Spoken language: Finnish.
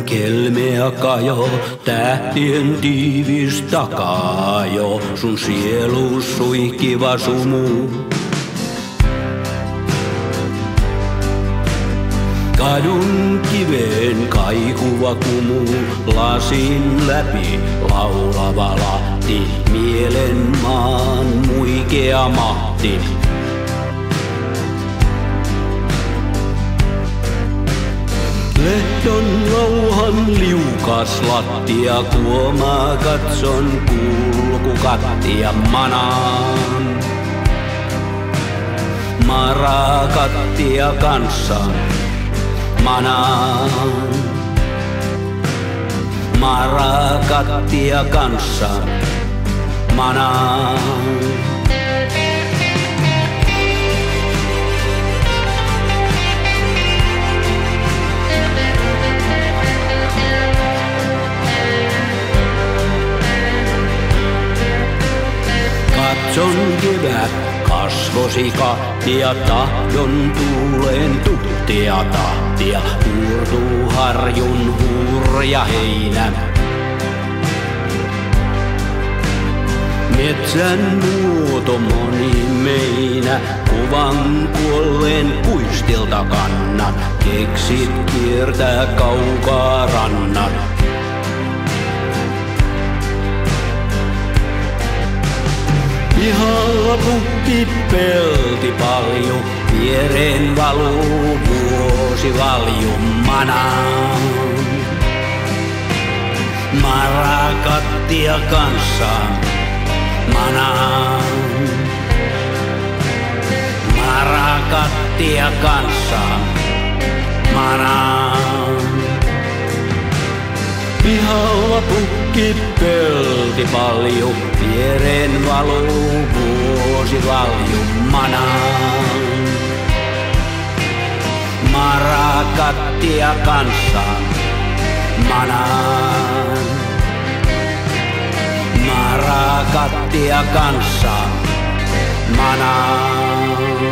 kelmeä kajo, tähtien tiivis takajo, sun sielus suihkiva sumu. Kadun kiveen kaikuva kumu, lasin läpi laulava lahti, mielen maan muikea mahti. Lehdon louhan liukas lattia, kuomaa katson kulkukattia manaan. Marakattia kanssaan. Manaan. Marakattia kanssaan. Manaan. Katson kevät kasvosi kahtia, tahdon tuuleen tuttia tahtia, uurtuu harjun hurja heinä. Metsän muoto monimeinä, kuvan kuolleen puistilta kannat, keksit kiertää kaukaa rannat. Pihalla pukki pelti palju, viereen valuu vuosi valju manaan. Marakattia kanssaan, manaan. Marakattia kanssaan, manaan. Pihalla pukki pelti palju, viereen valuu vuosi valju manaan. Marakattia kanssaan, manaan. Marakattia kanssaan, manaan.